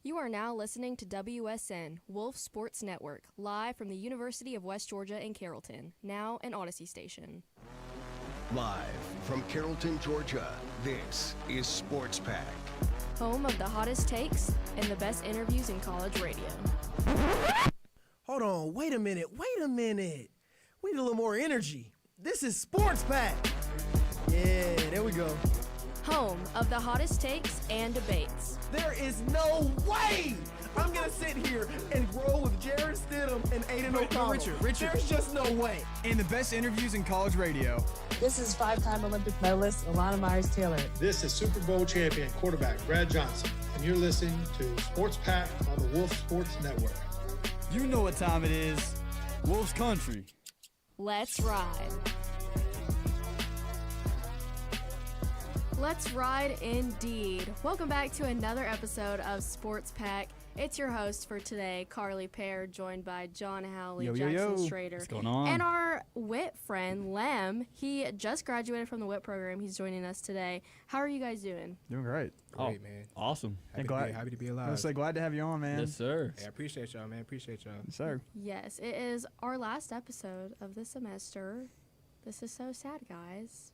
You are now listening to WSN, Wolf Sports Network, live from the University of West Georgia in Carrollton, now an Odyssey station. Live from Carrollton, Georgia, this is Sports Pack. Home of the hottest takes and the best interviews in college radio. Hold on, wait a minute. We need a little more energy. This is Sports Pack. Yeah, there we go. Home of the hottest takes and debates. There is no way I'm going to sit here and roll with Jared Stidham and Aiden O'Connell. Richard. There's just no way. And the best interviews in college radio. This is five-time Olympic medalist Alana Myers-Taylor. This is Super Bowl champion quarterback Brad Johnson, and you're listening to Sports Pack on the Wolf Sports Network. You know what time it is. Wolves Country. Let's ride. Let's ride indeed. Welcome back to another episode of Sports Pack. It's your host for today, Carly Pear, joined by John Howley, Jackson Schrader. What's going on? And our WIT friend, Lem. He just graduated from the WIT program. He's joining us today. How are you guys doing? Doing great. Great, man. Awesome. Happy to be alive. I was glad to have you on, man. Yes, sir. Yeah, I appreciate y'all, man. Appreciate y'all. Yes, sir. Yes, it is our last episode of the semester. This is so sad, guys.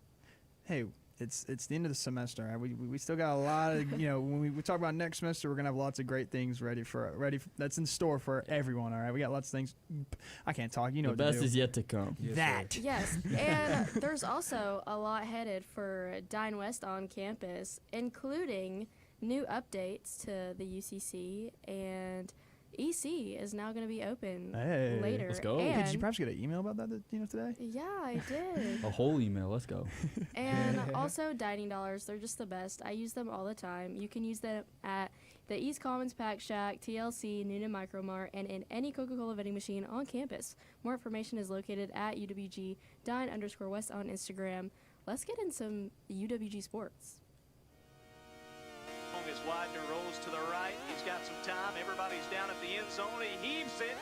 Hey, it's the end of the semester. Right? We still got a lot of, when we talk about next semester, we're going to have lots of great things ready for that's in store for everyone, all right? We got lots of things. I can't talk. You know the what best to do. is yet to come. Yes, Yes, and there's also a lot headed for Dine West on campus, including new updates to the UCC, and EC is now going to be open later. Let's go. And Hey, did you perhaps get an email about that today? yeah, I did. A whole email. Let's go. And also Dining Dollars. They're just the best. I use them all the time. You can use them at the East Commons Pack Shack, TLC, Noonan Micro Mart, and in any Coca-Cola vending machine on campus. More information is located at UWG Dine_West on Instagram. Let's get in some UWG sports. Is Widener rolls to the right. He's got some time. Everybody's down at the end zone. He heaves it.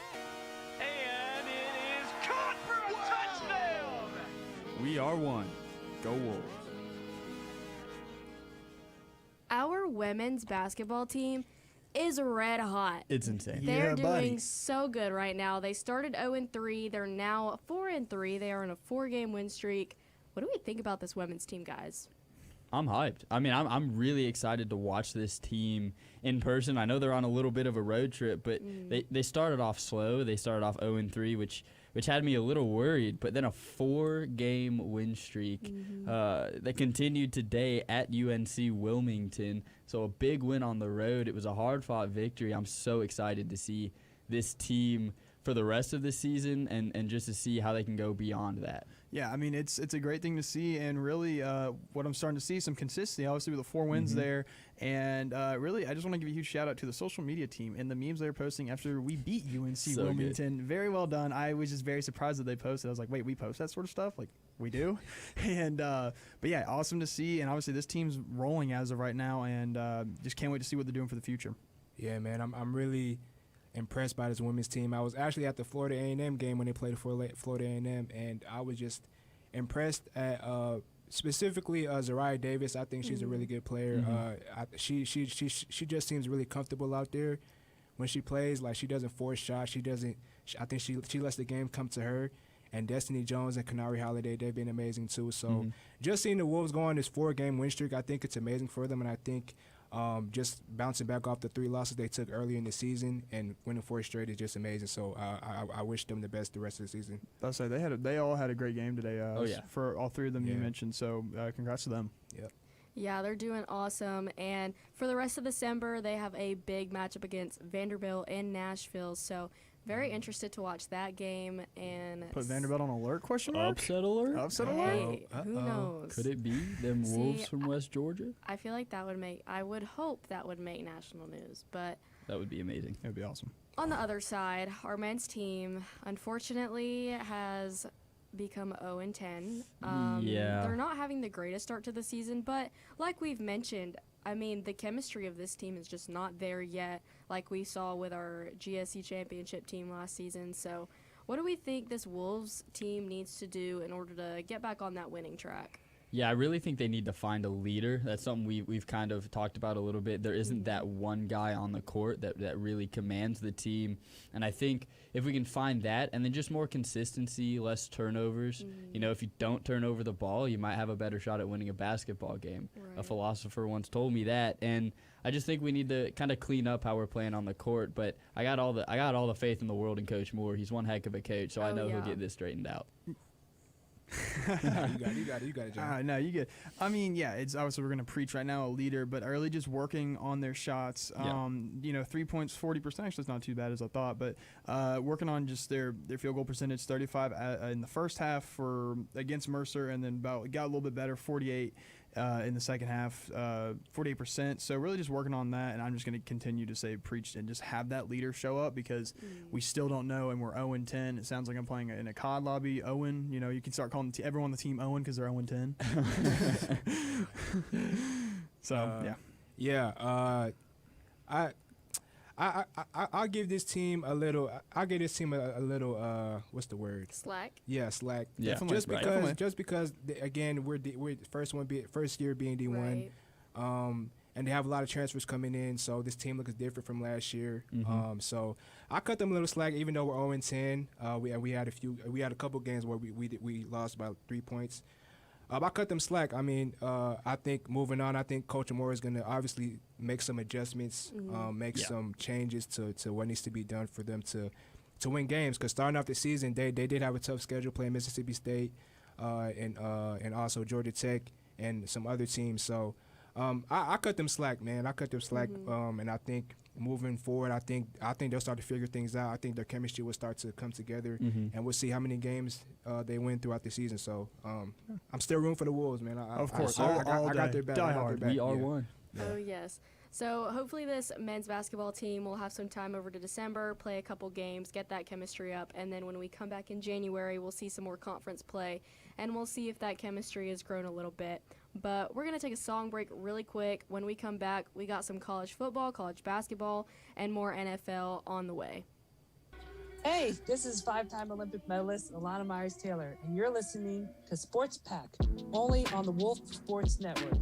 And it is caught for a touchdown. We are one. Go Wolves. Our women's basketball team is red hot. It's insane. They're doing buddy. so good right now. They started 0-3. They're now 4-3. They are on a 4-game win streak. What do we think about this women's team, guys? I'm hyped. I mean, I'm really excited to watch this team in person. I know they're on a little bit of a road trip, but they started off slow. They started off 0-3, which had me a little worried. But then a 4-game win streak that continued today at UNC Wilmington. So a big win on the road. It was a hard-fought victory. I'm so excited to see this team for the rest of the season and just to see how they can go beyond that. Yeah, I mean, it's a great thing to see, and really what I'm starting to see is some consistency, obviously, with the 4 wins there. And really, I just want to give a huge shout-out to the social media team and the memes they were posting after we beat UNC So Wilmington. good. Very well done. I was just very surprised that they posted. I was like, wait, we post that sort of stuff? Like, we do? And but, yeah, awesome to see. And, obviously, this team's rolling as of right now, and just can't wait to see what they're doing for the future. Yeah, man. I'm really impressed by this women's team. I was actually at the Florida A&M game when they played for Florida A&M, and I was just impressed at specifically Zariah Davis. I think she's a really good player. She just seems really comfortable out there when she plays. Like, she doesn't force shots. I think she lets the game come to her. And Destiny Jones and Kanari Holiday, they've been amazing too. So just seeing the Wolves go on this 4-game win streak, I think it's amazing for them, and I think just bouncing back off the 3 losses they took earlier in the season and winning 4 straight is just amazing. So I wish them the best the rest of the season. I'll say they all had a great game today. For all 3 of them you mentioned. So congrats to them. Yep. Yeah, they're doing awesome. And for the rest of December, they have a big matchup against Vanderbilt in Nashville. So very interested to watch that game. And Put Vanderbilt on alert, question mark? Upset alert? Upset alert? Hey, who knows? Could it be them Wolves from West Georgia? I feel like I would hope that would make national news. But That would be amazing. It would be awesome. on the other side, our men's team, unfortunately, has become 0-10. Yeah. They're not having the greatest start to the season, but like we've mentioned, I mean, the chemistry of this team is just not there yet, like we saw with our GSC championship team last season. So what do we think this Wolves team needs to do in order to get back on that winning track? Yeah, I really think they need to find a leader. That's something we've kind of talked about a little bit. There isn't that one guy on the court that really commands the team. And I think if we can find that and then just more consistency, less turnovers, you know, if you don't turn over the ball, you might have a better shot at winning a basketball game. Right. A philosopher once told me that. And I just think we need to kind of clean up how we're playing on the court. But I got all the faith in the world in Coach Moore. He's one heck of a coach, so I know he'll get this straightened out. You got it, John. No, you get. I mean, yeah, it's obviously we're gonna preach right now a leader, but really just working on their shots. Yeah. You know, 3 points, 40%. Actually, it's not too bad as I thought, but working on just their field goal percentage, 35 in the first half for against Mercer, and then got a little bit better, 48 in the second half, 48%. So really just working on that, and I'm just going to continue to say preach and just have that leader show up because we still don't know, and we're 0-10. It sounds like I'm playing in a COD lobby. Owen, you know, you can start calling everyone on the team Owen because they're 0-10. So yeah. I'll give this team a little. I'll give this team a little. What's the word? Slack. Yeah, slack. Yeah. Just because again we're first year being D1, Right. and they have a lot of transfers coming in, so this team looks different from last year. So I cut them a little slack, even though we're 0-10. We had a couple games where we lost about 3 points. I cut them slack. I mean, I think moving on, I think Coach Moore is going to obviously make some adjustments, make some changes to what needs to be done for them to win games. Because starting off the season, they did have a tough schedule playing Mississippi State and also Georgia Tech and some other teams. So I cut them slack, man. I cut them slack, and I think moving forward, I think they'll start to figure things out. I think their chemistry will start to come together, and we'll see how many games they win throughout the season. So I'm still rooting for the Wolves, man. Of course, I all got their back. Die I got hard. their back. We are Yeah. one. Oh, yes. So hopefully this men's basketball team will have some time over to December, play a couple games, get that chemistry up, and then when we come back in January, we'll see some more conference play, and we'll see if that chemistry has grown a little bit. But we're going to take a song break really quick. When we come back, we got some college football, college basketball, and more NFL on the way. Hey, this is five-time Olympic medalist Alana Myers-Taylor, and you're listening to Sports Pack, only on the Wolf Sports Network.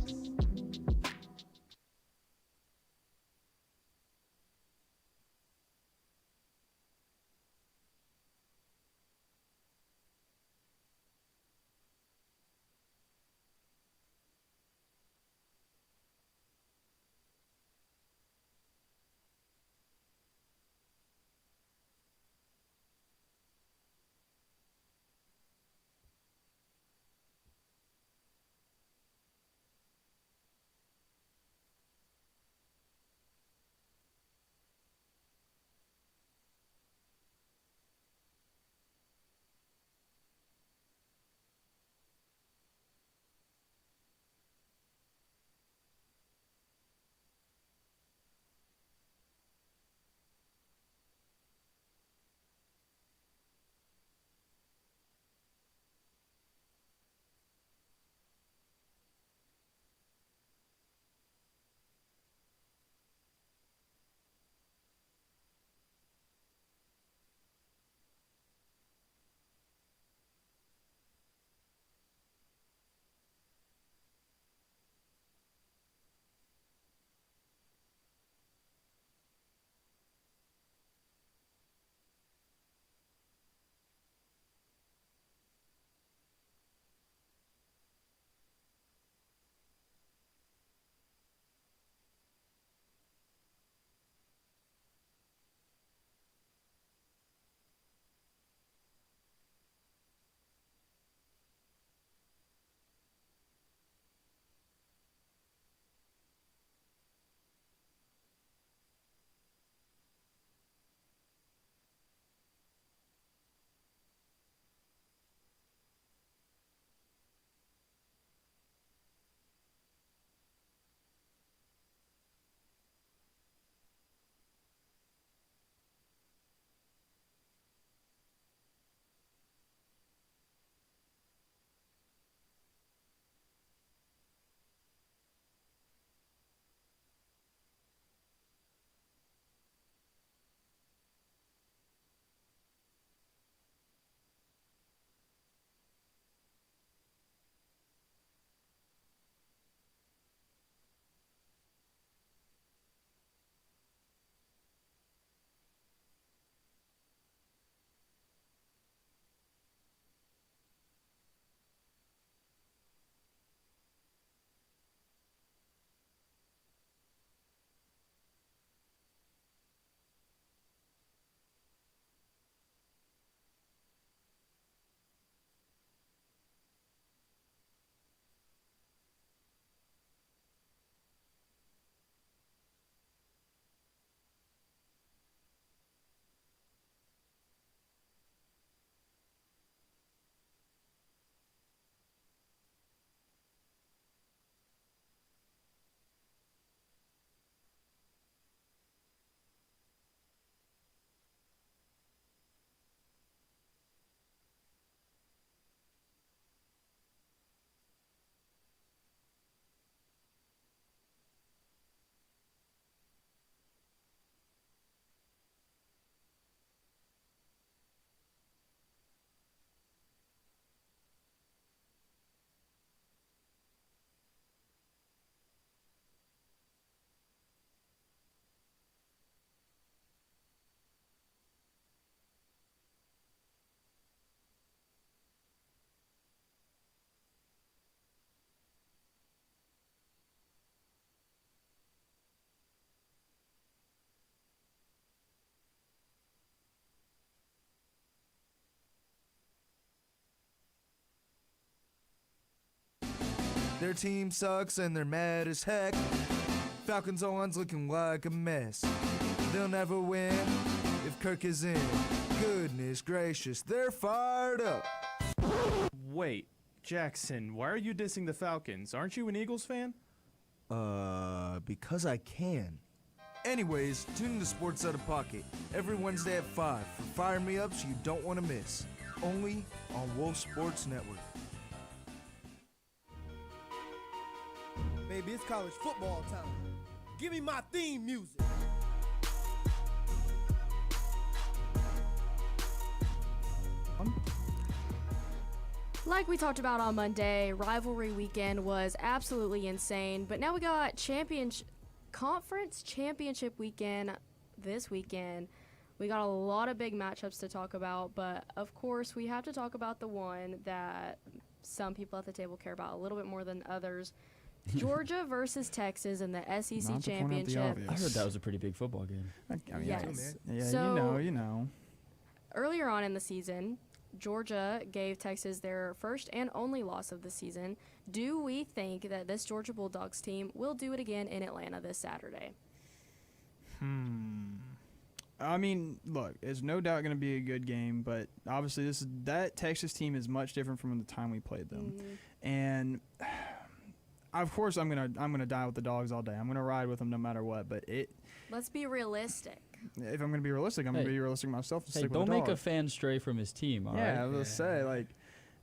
Their team sucks and they're mad as heck. Falcons O-line's looking like a mess. They'll never win if Kirk is in. Goodness gracious, they're fired up. Wait, Jackson, why are you dissing the Falcons? Aren't you an Eagles fan? Because I can. Anyways, tune in to Sports Out of Pocket every Wednesday at 5 for Fire Me Ups you don't want to miss. Only on Wolf Sports Network. Baby, it's college football time. Give me my theme music. Like we talked about on Monday, rivalry weekend was absolutely insane. But now we got conference championship weekend this weekend. We got a lot of big matchups to talk about, but of course we have to talk about the one that some people at the table care about a little bit more than others. Georgia versus Texas in the SEC Not to point out the championship. obvious. I heard that was a pretty big football game. I mean, Yes. Yeah, So- you know. Earlier on in the season, Georgia gave Texas their first and only loss of the season. Do we think that this Georgia Bulldogs team will do it again in Atlanta this Saturday? I mean, look, it's no doubt going to be a good game, but obviously that Texas team is much different from the time we played them. And of course I'm gonna die with the dogs all day. I'm gonna ride with them no matter what. But Let's be realistic. if I'm gonna be realistic, I'm gonna be realistic myself. And Hey, stick don't with the make a dogs. fan stray from his team, all right? Yeah, I was gonna say, like,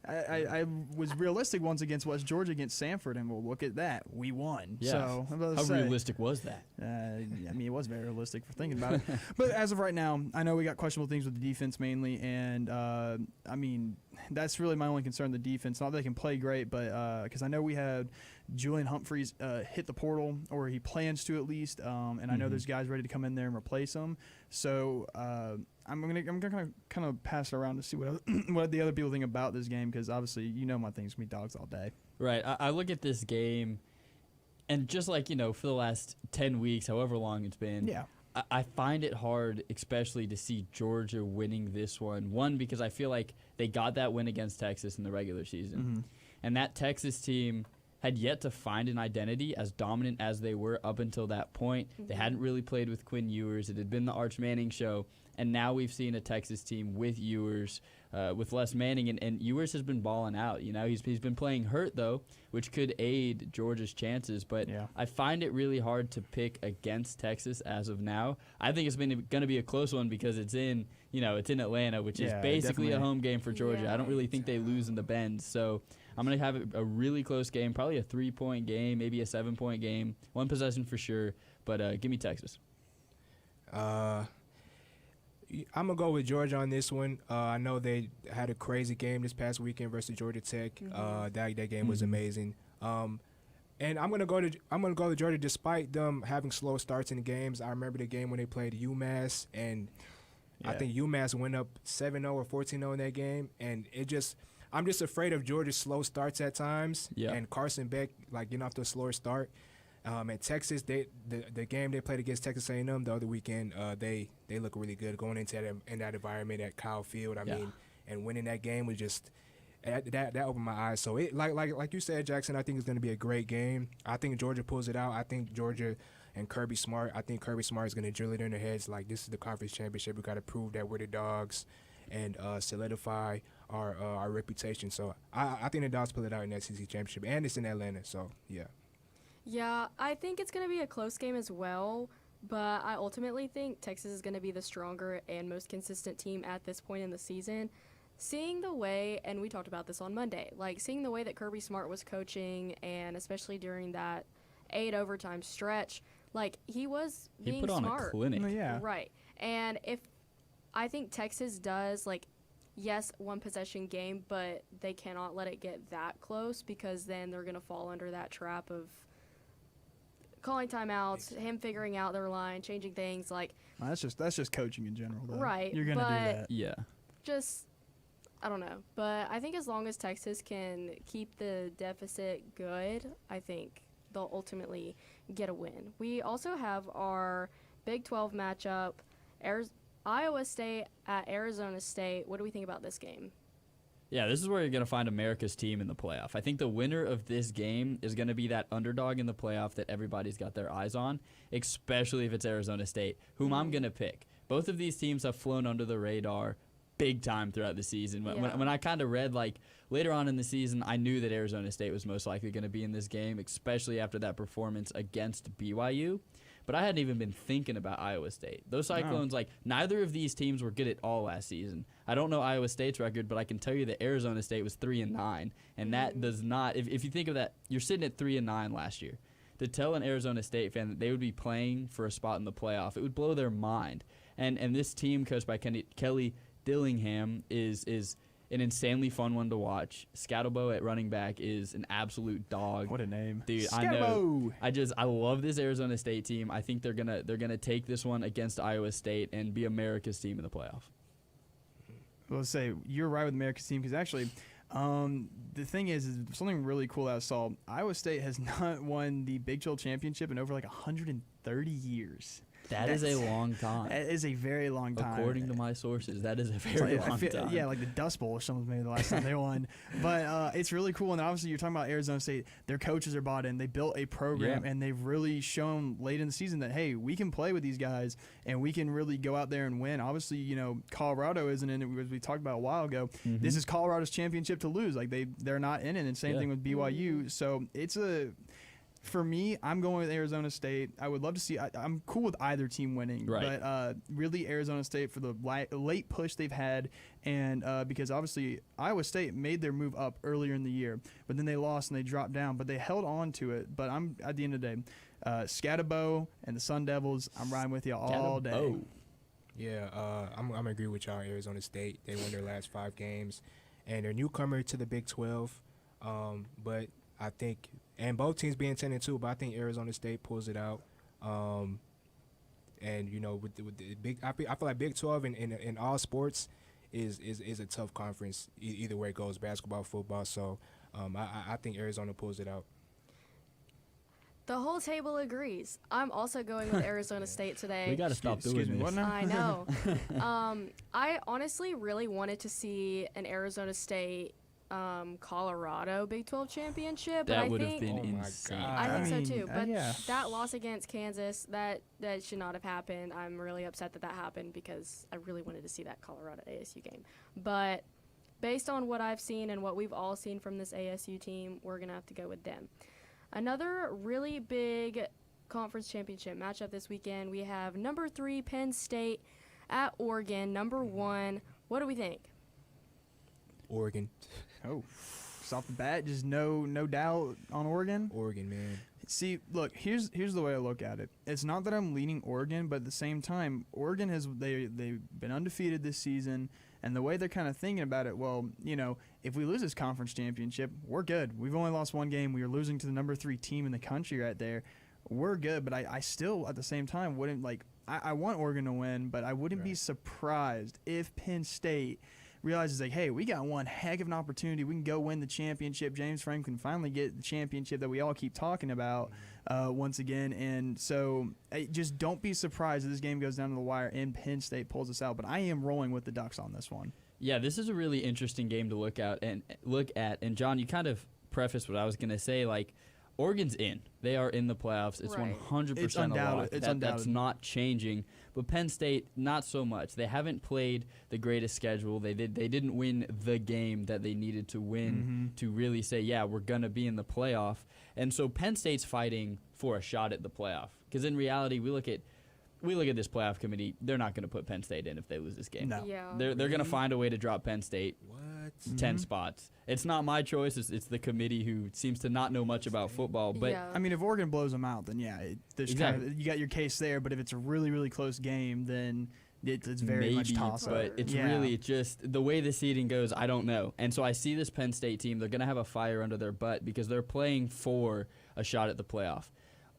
I was realistic once against West Georgia against Sanford, and well, look at that, we won. Yeah. So I'm about to How say, realistic was that? I mean, it was very realistic for thinking about it. But as of right now, I know we got questionable things with the defense mainly, and I mean, that's really my only concern, the defense. Not that they can play great, but because I know we had Julian Humphreys hit the portal, or he plans to at least, and I know there's guys ready to come in there and replace him. So I'm gonna kind of pass it around to see what what the other people think about this game, because obviously you know my thing's gonna be dogs all day. Right. I look at this game, and just like, for the last 10 weeks, however long it's been, Yeah. I find it hard, especially to see Georgia winning this one. One, because I feel like they got that win against Texas in the regular season. And that Texas team had yet to find an identity as dominant as they were up until that point. They hadn't really played with Quinn Ewers. It had been the Arch Manning show. And now we've seen a Texas team with Ewers, with Les Manning, and Ewers has been balling out. He's been playing hurt, though, which could aid Georgia's chances. But Yeah. I find it really hard to pick against Texas as of now. I think it's going to be a close one because it's in Atlanta, which is Yeah, basically a definitely. home game for Georgia. Yeah. I don't really think they lose in the Bend. So I'm going to have a really close game, probably a 3-point game, maybe a 7-point game, one possession for sure. But give me Texas. I'm going to go with Georgia on this one. I know they had a crazy game this past weekend versus Georgia Tech. That game was amazing. And I'm gonna go to Georgia despite them having slow starts in the games. I remember the game when they played UMass, and I think UMass went up 7-0 or 14-0 in that game. And I'm just afraid of Georgia's slow starts at times. Yeah. And Carson Beck getting off to a slower start. At Texas, the game they played against Texas A&M the other weekend, they look really good going into that environment at Kyle Field. I mean, and winning that game was just that opened my eyes. So it like you said, Jackson, I think it's going to be a great game. I think Georgia pulls it out. I think Georgia and Kirby Smart is going to drill it in their heads like this is the conference championship. We got to prove that we're the dogs and solidify our reputation. So I think the dogs pull it out in that SEC championship, and it's in Atlanta. So yeah. Yeah, I think it's going to be a close game as well, but I ultimately think Texas is going to be the stronger and most consistent team at this point in the season. Seeing the way, and we talked about this on Monday, seeing the way that Kirby Smart was coaching, and especially during that 8 overtime stretch, he was being put on smart. a clinic. Yeah. Right. And if I think Texas does, yes, one possession game, but they cannot let it get that close because then they're going to fall under that trap of calling timeouts, him figuring out their line, changing things. That's just coaching in general, though. Right, You're gonna do but- that. Yeah. Just, I don't know. But I think as long as Texas can keep the deficit good, I think they'll ultimately get a win. We also have our Big 12 matchup, Iowa State at Arizona State. What do we think about this game? Yeah, this is where you're going to find America's team in the playoff. I think the winner of this game is going to be that underdog in the playoff that everybody's got their eyes on, especially if it's Arizona State, whom I'm going to pick. Both of these teams have flown under the radar big time throughout the season. When I kind of read, like, later on in the season, I knew that Arizona State was most likely going to be in this game, especially after that performance against BYU. But I hadn't even been thinking about Iowa State. Those Cyclones, like, neither of these teams were good at all last season. I don't know Iowa State's record, but I can tell you that Arizona State was 3-9, and that does not. If you think of that, you're sitting at 3-9 last year. To tell an Arizona State fan that they would be playing for a spot in the playoff, it would blow their mind. And this team, coached by Kelly Dillingham, is an insanely fun one to watch. Scatterbo at running back is an absolute dog. What a name, dude! Scatterbo. I know. I love this Arizona State team. I think they're gonna take this one against Iowa State and be America's team in the playoff. Well, say you're right with America's team because actually, the thing is something really cool that I saw. Iowa State has not won the Big 12 championship in over like 130 years. That is a long time. That is a very long time. According to my sources, that is a very long time. Yeah, like the Dust Bowl or something maybe the last time they won. But it's really cool. And obviously you're talking about Arizona State. Their coaches are bought in. They built a program, and they've really shown late in the season that, hey, we can play with these guys, and we can really go out there and win. Obviously, you know, Colorado isn't in it, as we talked about a while ago. Mm-hmm. This is Colorado's championship to lose. Like, they're not in it. And same thing with BYU. So it's for me, I'm going with Arizona State. I would love to see. I'm cool with either team winning, right. But really Arizona State for the late push they've had, and because obviously Iowa State made their move up earlier in the year, but then they lost and they dropped down, but they held on to it. But I'm at the end of the day, Scatterbo and the Sun Devils. I'm riding with you all day. Yeah, I'm gonna agree with y'all. Arizona State, they won their last 5 games, and they're newcomer to the Big 12. But I think. And both teams being 10-2, but I think Arizona State pulls it out. And you know, with the big, I feel like Big 12 in all sports is a tough conference. Either way it goes, basketball, football. So I think Arizona pulls it out. The whole table agrees. I'm also going with Arizona State today. We got to stop doing this. I know. I honestly really wanted to see an Arizona State Colorado Big 12 championship. That would have been insane. I think so too. But that loss against Kansas, that should not have happened. I'm really upset that happened because I really wanted to see that Colorado ASU game. But based on what I've seen and what we've all seen from this ASU team, we're going to have to go with them. Another really big conference championship matchup this weekend, we have number 3 Penn State at Oregon, number 1. What do we think? Oregon. Oh, just off the bat, just no doubt on Oregon. Oregon, man. See, look, here's the way I look at it. It's not that I'm leaning Oregon, but at the same time, Oregon they've been undefeated this season, and the way they're kind of thinking about it, well, you know, if we lose this conference championship, we're good. We've only lost 1 game. We are losing to the number 3 team in the country right there. We're good, but I still at the same time wouldn't I want Oregon to win, but I wouldn't be surprised if Penn State realizes, like, hey, we got one heck of an opportunity. We can go win the championship. James Franklin finally get the championship that we all keep talking about once again. And so just don't be surprised if this game goes down to the wire and Penn State pulls us out. But I am rolling with the Ducks on this one. Yeah, this is a really interesting game to look at. And John, you kind of prefaced what I was going to say, like, Oregon's in. They are in the playoffs. It's 100% a lock. That's not changing. But Penn State, not so much. They haven't played the greatest schedule. They didn't win the game that they needed to win to really say, yeah, we're going to be in the playoff. And so Penn State's fighting for a shot at the playoff. Because in reality, we look at this playoff committee, they're not going to put Penn State in if they lose this game. No. Yeah. They're going to find a way to drop Penn State 10 spots. It's not my choice. It's the committee who seems to not know much about football. But I mean, if Oregon blows them out, then there's you got your case there. But if it's a really, really close game, then it's very much toss-up. But it's really just the way the seeding goes, I don't know. And so I see this Penn State team, they're going to have a fire under their butt because they're playing for a shot at the playoff.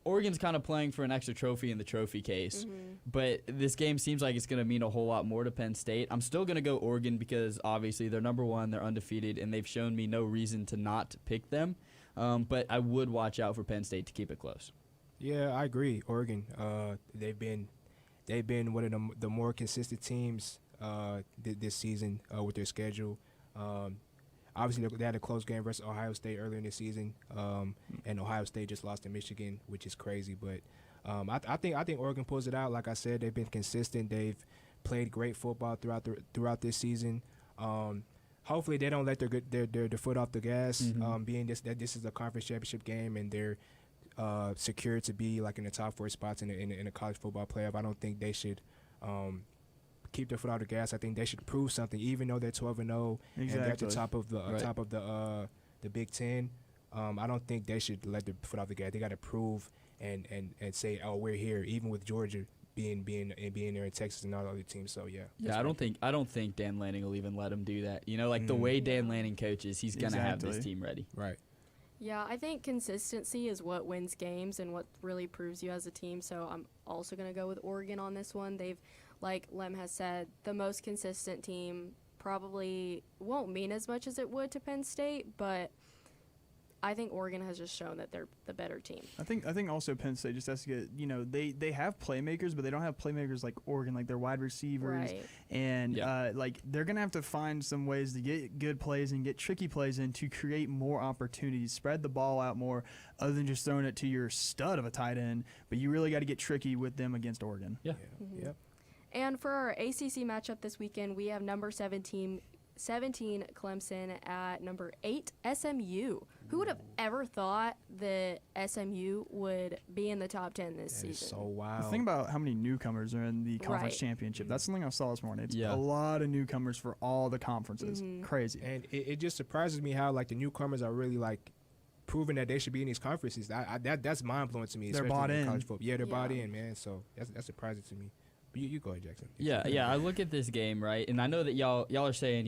Oregon's kind of playing for an extra trophy in the trophy case, but this game seems like it's going to mean a whole lot more to Penn State. I'm still going to go Oregon because obviously they're number 1, they're undefeated, and they've shown me no reason to not pick them. But I would watch out for Penn State to keep it close. Yeah, I agree. Oregon, they've been one of the more consistent teams this season with their schedule. Obviously, they had a close game versus Ohio State earlier in the season, and Ohio State just lost to Michigan, which is crazy. But I think Oregon pulls it out. Like I said, they've been consistent. They've played great football throughout this season. Hopefully, they don't let their foot off the gas. Being that this is a conference championship game and they're secured to be like in the top 4 spots in a college football playoff. I don't think they should keep their foot off the gas. I think they should prove something, even though they're 12-0 and they're at the top of the Big Ten. I don't think they should let their foot off the gas. They got to prove and say, oh, we're here, even with Georgia being there in Texas and all the other teams. So I don't think Dan Lanning will even let him do that. Like the way Dan Lanning coaches, he's gonna have this team ready. Right. Yeah, I think consistency is what wins games and what really proves you as a team. So I'm also going to go with Oregon on this one. They've, like Lem has said, the most consistent team. Probably won't mean as much as it would to Penn State, but I think Oregon has just shown that they're the better team. I think also Penn State just has to get, they have playmakers, but they don't have playmakers like Oregon, like their wide receivers. Right. And like they're going to have to find some ways to get good plays and get tricky plays in to create more opportunities, spread the ball out more other than just throwing it to your stud of a tight end. But you really got to get tricky with them against Oregon. Yeah. Yep. And for our ACC matchup this weekend, we have number 17 Clemson at number 8 SMU. Who would have ever thought that SMU would be in the top 10 this season? Is so wild. Think about how many newcomers are in the conference Right. championship. That's something I saw this morning. It's a lot of newcomers for all the conferences. Crazy. And it just surprises me how like the newcomers are really like proving that they should be in these conferences. That's mind blowing to me. They're especially bought in. college football. Yeah, they're bought Yeah. in, man. So that's surprising to me. But you go ahead, Jackson. Yeah. I look at this game, right, and I know that y'all are saying,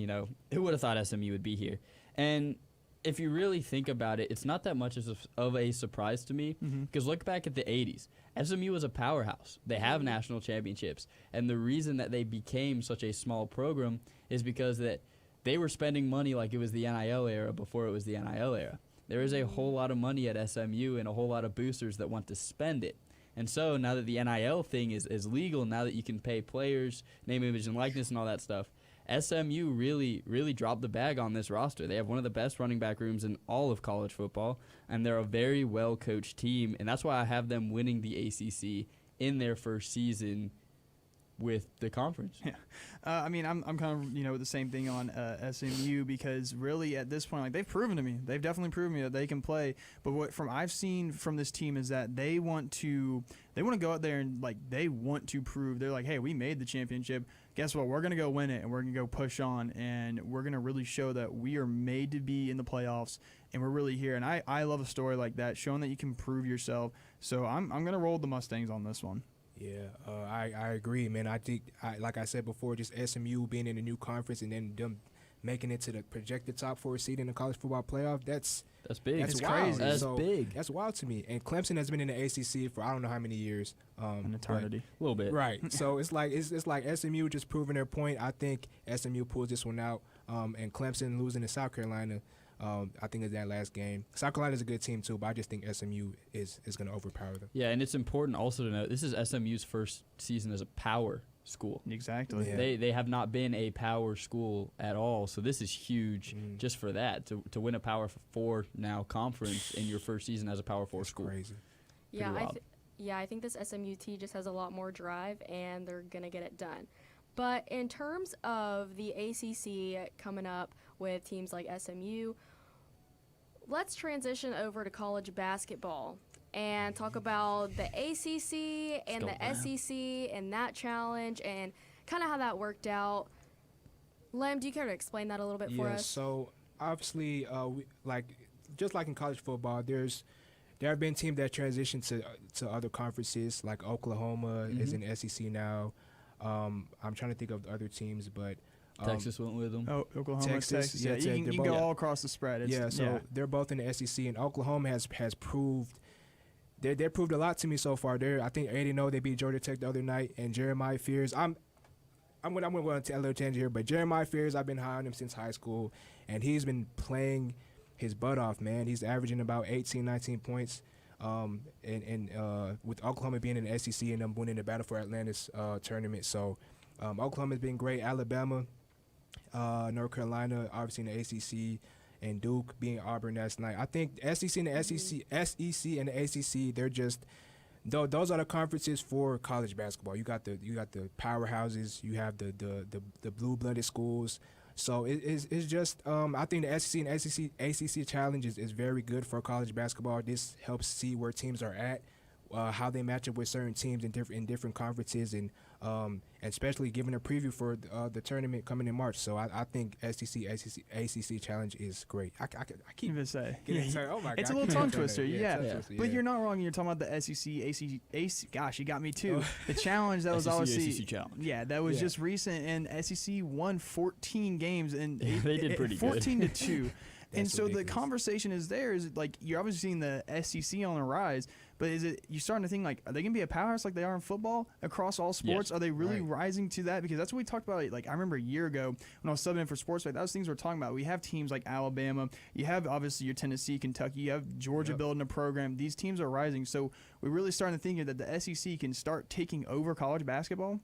who would have thought SMU would be here? And if you really think about it, it's not that much of a surprise to me, because look back at the 80s. SMU was a powerhouse. They have national championships, and the reason that they became such a small program is because that they were spending money like it was the NIL era before it was the NIL era. There is a whole lot of money at SMU and a whole lot of boosters that want to spend it. And so now that the NIL thing is legal, now that you can pay players, name, image, and likeness and all that stuff, SMU really, really dropped the bag on this roster. They have one of the best running back rooms in all of college football, and they're a very well-coached team, and that's why I have them winning the ACC in their first season with the conference. Yeah. I mean, I'm kind of, the same thing on SMU, because really at this point, like, they've proven to me. They've definitely proven me that they can play. But what I've seen from this team is that they want to go out there and, like, they want to prove. They're like, hey, we made the championship. Guess what? We're going to go win it, and we're going to go push on, and we're going to really show that we are made to be in the playoffs, and we're really here. And I love a story like that, showing that you can prove yourself. So I'm going to roll the Mustangs on this one. Yeah, I agree, man. I think, like I said before, just SMU being in the new conference and then them making it to the projected top 4 seed in the college football playoff, that's big. That's It's wild. crazy. That's So, big. That's wild to me. And Clemson has been in the ACC for I don't know how many years. An eternity. A little bit. Right. So it's like SMU just proving their point. I think SMU pulls this one out. And Clemson losing to South Carolina, I think is that last game. South Carolina is a good team too, but I just think SMU is going to overpower them. Yeah, and it's important also to note this is SMU's first season as a power school. Exactly. Yeah. They have not been a power school at all, so this is huge just for that, to win a Power 4 now conference in your first season as a Power 4 school. Crazy. Yeah, wild. I think this SMU team just has a lot more drive, and they're going to get it done. But in terms of the ACC coming up with teams like SMU, let's transition over to college basketball and talk about the ACC and the SEC and that challenge and kind of how that worked out. Lem, do you care to explain that a little bit for us? So obviously, just like in college football, there have been teams that transitioned to other conferences, like Oklahoma is in SEC now. I'm trying to think of the other teams, but Texas went with them. Oh, Oklahoma, Texas, Texas. yeah, Yeah, you they're can go both- all across the spread. they're both in the SEC, and Oklahoma has proved they proved a lot to me so far. I think 8-0. They beat Georgia Tech the other night, and Jeremiah Fears. I'm going to go on a little tangent here, but Jeremiah Fears, I've been high on him since high school, and he's been playing his butt off, man. He's averaging about 18, 19 points. And with Oklahoma being in the SEC and them winning the Battle for Atlantis tournament, so Oklahoma's been great. Alabama, North Carolina, obviously in the ACC. and Duke being Auburn last night. I think SEC and the SEC and the ACC, they're just those are the conferences for college basketball. You got the powerhouses, you have the blue-blooded schools. So it's just I think the SEC and ACC challenge is very good for college basketball. This helps see where teams are at, how they match up with certain teams in different conferences, and especially giving a preview for the tournament coming in March. So I think SEC ACC challenge is great. I keep even say getting excited. Oh my God, it's a little tongue twister. Yeah, tongue twister, but yeah. you're not wrong. You're talking about the SEC, ACC. Gosh, you got me too. The challenge that was SEC, obviously ACC challenge. Yeah, that was just recent, and SEC won 14 games and they did pretty 14 good. to 2. And That's so ridiculous. the conversation is there is like you're obviously seeing the SEC on the rise, but is it you starting to think like are they gonna be a powerhouse like they are in football across all sports? Yes. Are they really Right. rising to that? Because that's what we talked about. Like I remember a year ago when I was subbing in for Sports Pack, that was things we're talking about. We have teams like Alabama, you have obviously your Tennessee, Kentucky, you have Georgia building a program. These teams are rising, so we're really starting to think that the SEC can start taking over college basketball.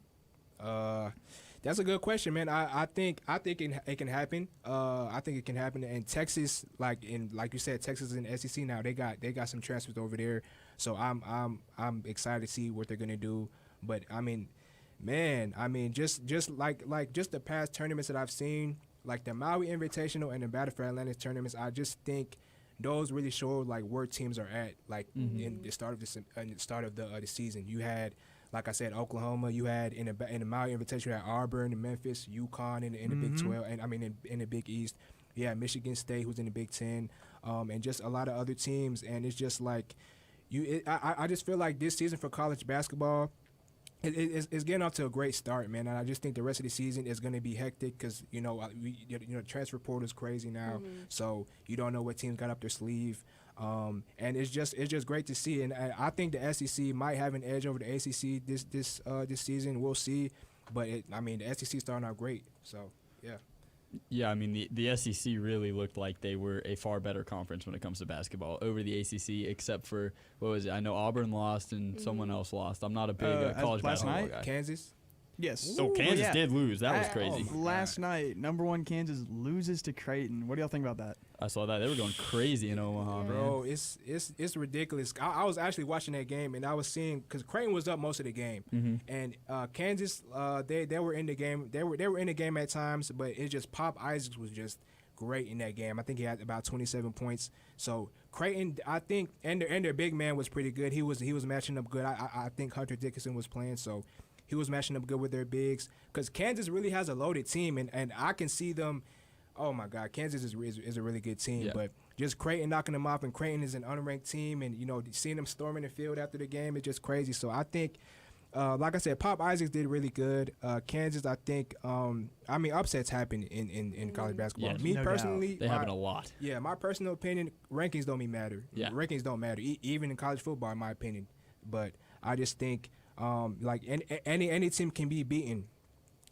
That's a good question, man. I think it can happen. I think it can happen. And Texas, like you said, Texas is in the SEC now. They got some transfers over there, so I'm excited to see what they're gonna do. But I mean, man, just the past tournaments that I've seen, like the Maui Invitational and the Battle for Atlantis tournaments, I just think those really show like where teams are at. Like in the start of the season, you had. Like I said, Oklahoma. You had in the Maui Invitational, you had Auburn and Memphis, UConn in the Big 12, and in the Big East. You had Michigan State, who's in the Big 10, and just a lot of other teams. And it's just like I just feel like this season for college basketball, it's getting off to a great start, man. And I just think the rest of the season is going to be hectic because the transfer portal is crazy now, so you don't know what teams got up their sleeve. And it's just great to see, and I think the SEC might have an edge over the ACC this season. We'll see, but the SEC starting out great, so yeah. Yeah, I mean, the SEC really looked like they were a far better conference when it comes to basketball over the ACC, except for, what was it? I know Auburn lost and someone else lost. I'm not a big college last basketball night? guy. Kansas. Yes. Oh, Kansas did lose. That was I- crazy. Last night, number 1 Kansas loses to Creighton. What do y'all think about that? I saw that. They were going crazy in Omaha, man. Bro, it's ridiculous. I was actually watching that game, and I was seeing because Creighton was up most of the game, and Kansas they were in the game. They were in the game at times, but it just Pop Isaacs was just great in that game. I think he had about 27 points. So Creighton, I think, and their big man was pretty good. He was matching up good. I think Hunter Dickinson was playing, so he was matching up good with their bigs because Kansas really has a loaded team, and I can see them. Oh my God, Kansas is a really good team, Yeah. but just Creighton knocking them off, and Creighton is an unranked team, and seeing them storming the field after the game is just crazy. So I think, like I said, Pop Isaacs did really good. Kansas, I think, upsets happen in college basketball. Yes. Me No personally, They happen a lot. yeah, my personal opinion, rankings don't even matter. Yeah. Rankings don't matter, even in college football, in my opinion. But I just think, any team can be beaten.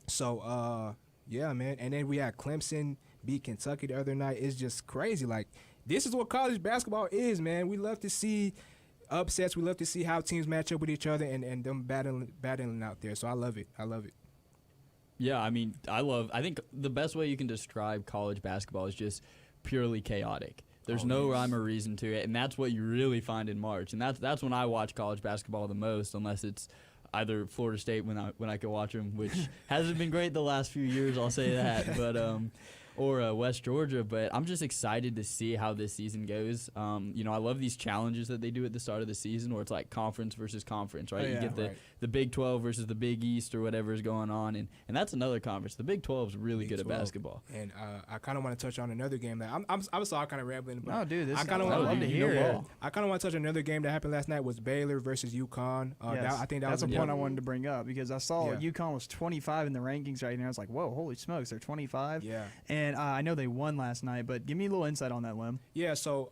So, yeah, man. And then we had Clemson beat Kentucky the other night. It's just crazy. Like, this is what college basketball is, man. We love to see upsets. We love to see how teams match up with each other and them battling out there. So I love it. Yeah, I mean, I think the best way you can describe college basketball is just purely chaotic. There's no rhyme or reason to it, and that's what you really find in March. And that's when I watch college basketball the most, unless it's either Florida State when I can watch them, which hasn't been great the last few years, I'll say that, but or West Georgia. But I'm just excited to see how this season goes. I love these challenges that they do at the start of the season where it's like conference versus conference, right? Oh, You yeah. get the Big 12 versus the Big East or whatever is going on, and that's another conference. The Big 12 is really Big good 12. at basketball. And I kind of want to touch on another game that I'm sorry, kind of rambling. But No, dude, this I kinda I'd wanna- love to you hear know it. ball. I kind of want to touch on another game that happened last night was Baylor versus UConn. Yes. I think that that's was a a point I wanted to bring up because I saw Yeah. UConn was 25 in the rankings right now. I was like, whoa, holy smokes, they're 25. Yeah. And I know they won last night, but give me a little insight on that, Lim. Yeah, so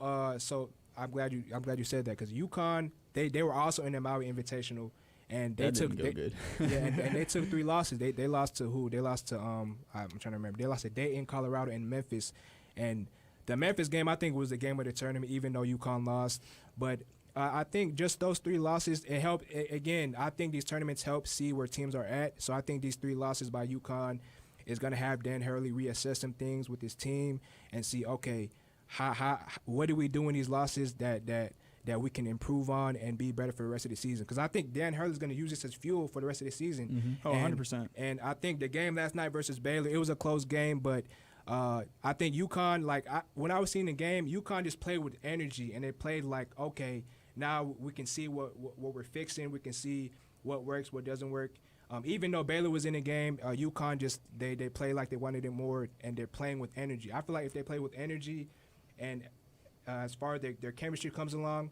I'm glad you said that because UConn they were also in the Maui Invitational, and they That took didn't go good. yeah, and they took 3 losses. They lost to who? They lost to I'm trying to remember. They lost to Dayton, Colorado, and Memphis, and the Memphis game I think was the game of the tournament, even though UConn lost. But I think just those 3 losses it helped. Again, I think these tournaments help see where teams are at. So I think these 3 losses by UConn is going to have Dan Hurley reassess some things with his team and see, okay, what do we do in these losses that we can improve on and be better for the rest of the season? Because I think Dan Hurley's going to use this as fuel for the rest of the season. Oh, 100%. And I think the game last night versus Baylor, it was a close game, but I think UConn, when I was seeing the game, UConn just played with energy, and they played like, okay, now we can see what we're fixing. We can see what works, what doesn't work. Even though Baylor was in the game, UConn just they play like they wanted it more, and they're playing with energy. I feel like if they play with energy, and as far as their chemistry comes along,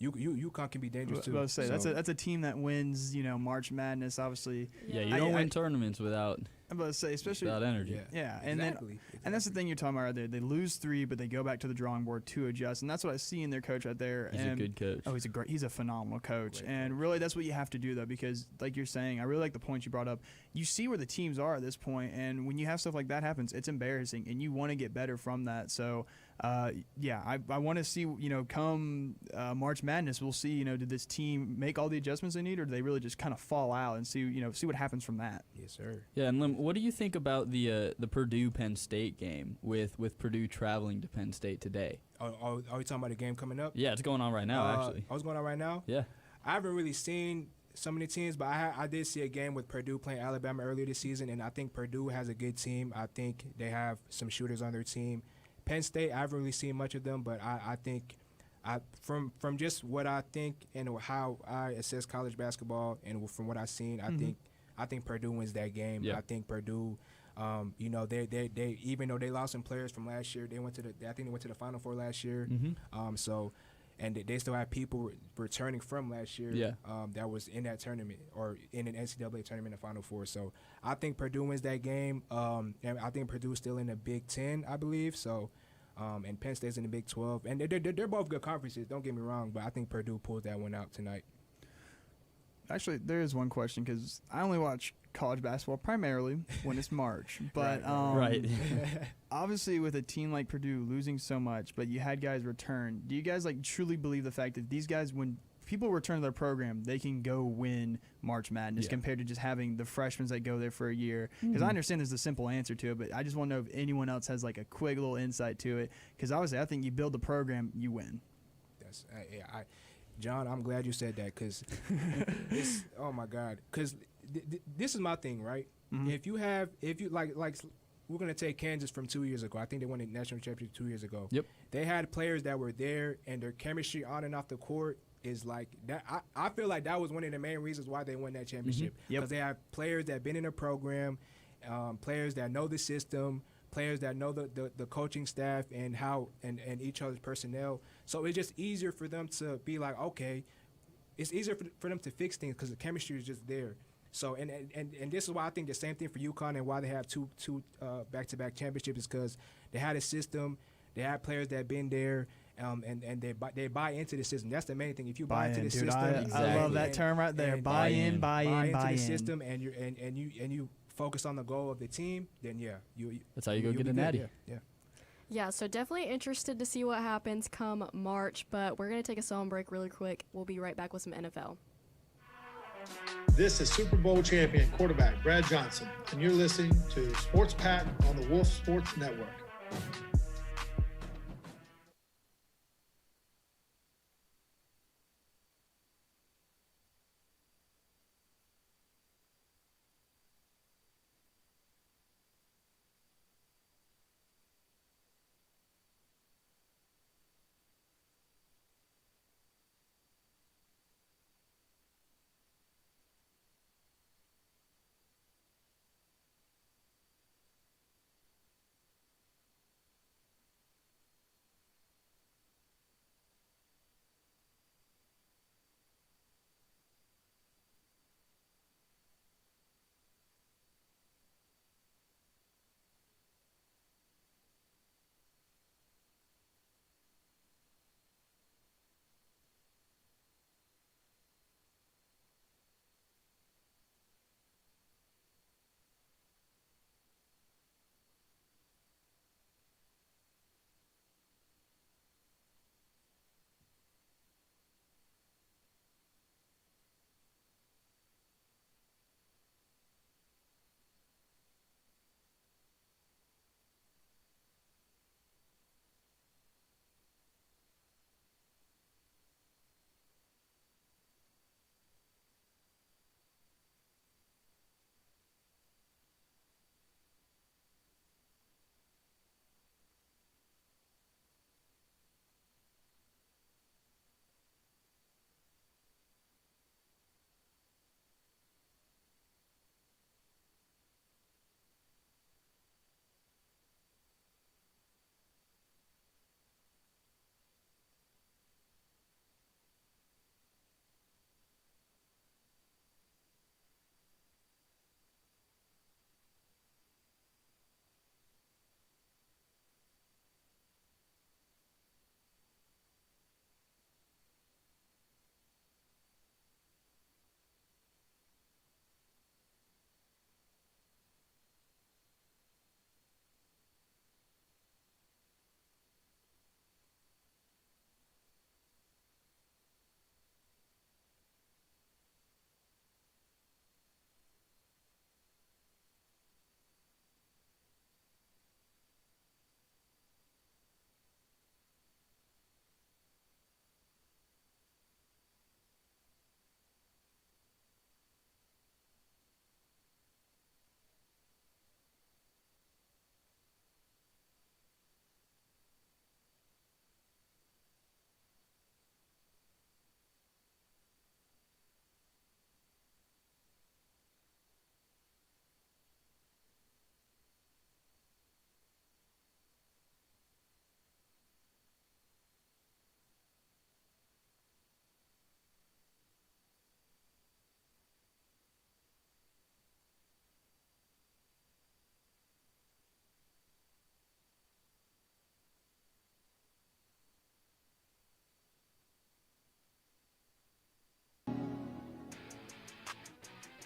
UConn can be dangerous too. I was about to say, that's a team that wins, March Madness, obviously. Yeah, you don't win tournaments without. I'm about to say, especially without energy. Yeah, and exactly. And that's the thing you're talking about right there. They lose 3, but they go back to the drawing board to adjust, and that's what I see in their coach right there. He's a good coach. Oh, he's a phenomenal coach, and really that's what you have to do though, because like you're saying, I really like the points you brought up. You see where the teams are at this point, and when you have stuff like that happens, it's embarrassing, and you want to get better from that. So, I want to see, come March Madness, we'll see, did this team make all the adjustments they need, or do they really just kind of fall out and see what happens from that? Yes, sir. Yeah, and Lim, what do you think about the Purdue Penn State game with Purdue traveling to Penn State today? Are we talking about the game coming up? Yeah, it's going on right now, actually. Oh, it's going on right now? Yeah. I haven't really seen so many teams, but I did see a game with Purdue playing Alabama earlier this season, and I think Purdue has a good team. I think they have some shooters on their team. Penn State, I haven't really seen much of them, but I think from just what I think and how I assess college basketball and from what I've seen, I think Purdue wins that game. Yeah. I think Purdue, they even though they lost some players from last year, they went to the Final Four last year. And they still have people returning from last year. Yeah. That was in that tournament or in an NCAA tournament in the Final Four. So I think Purdue wins that game. And I think Purdue's still in the Big Ten, I believe. So, and Penn State's in the Big 12. And they're both good conferences. Don't get me wrong, but I think Purdue pulls that one out tonight. Actually, there is one question because I only watch college basketball primarily when it's March. But Right. obviously, with a team like Purdue losing so much, but you had guys return, do you guys truly believe the fact that these guys, when people return to their program, they can go win March Madness compared to just having the freshmen that go there for a year? Because I understand there's a simple answer to it, but I just want to know if anyone else has a quick little insight to it. Because obviously, I think you build the program, you win. That's John, I'm glad you said that because oh my God, because this is my thing, right? If you like we're gonna take Kansas from 2 years ago. I think they won the national championship 2 years ago. Yep. They had players that were there, and their chemistry on and off the court is like that. I feel like that was one of the main reasons why they won that championship because they have players that have been in the program, players that know the system, players that know the coaching staff and how and each other's personnel. So it's just easier for them to be like, okay, it's easier for them to fix things because the chemistry is just there. So and this is why I think the same thing for UConn and why they have two back-to-back championships is because they had a system, they had players that have been there, and they buy into the system. That's the main thing. If you buy into the system, I love that term right there. Buy in. Buy into the system, and you focus on the goal of the team. Then that's how you go get a natty. Yeah, so definitely interested to see what happens come March, but we're going to take a song break really quick. We'll be right back with some NFL. This is Super Bowl champion quarterback Brad Johnson, and you're listening to Sports Pack on the Wolf Sports Network.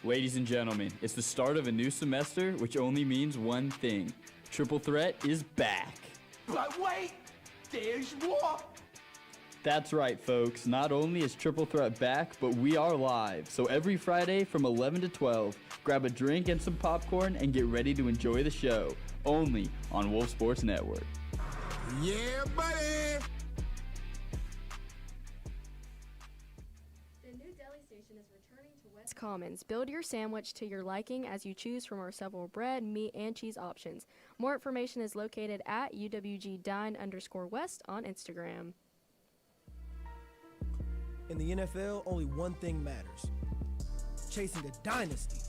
Ladies and gentlemen, it's the start of a new semester, which only means one thing. Triple Threat is back. But wait, there's more. That's right, folks. Not only is Triple Threat back, but we are live. So every Friday from 11 to 12, grab a drink and some popcorn and get ready to enjoy the show. Only on Wolf Sports Network. Yeah, buddy. The new deli station is returning to West Commons. Build your sandwich to your liking as you choose from our several bread, meat, and cheese options. More information is located at UWGDine_West on Instagram. In the NFL, only one thing matters: chasing a dynasty.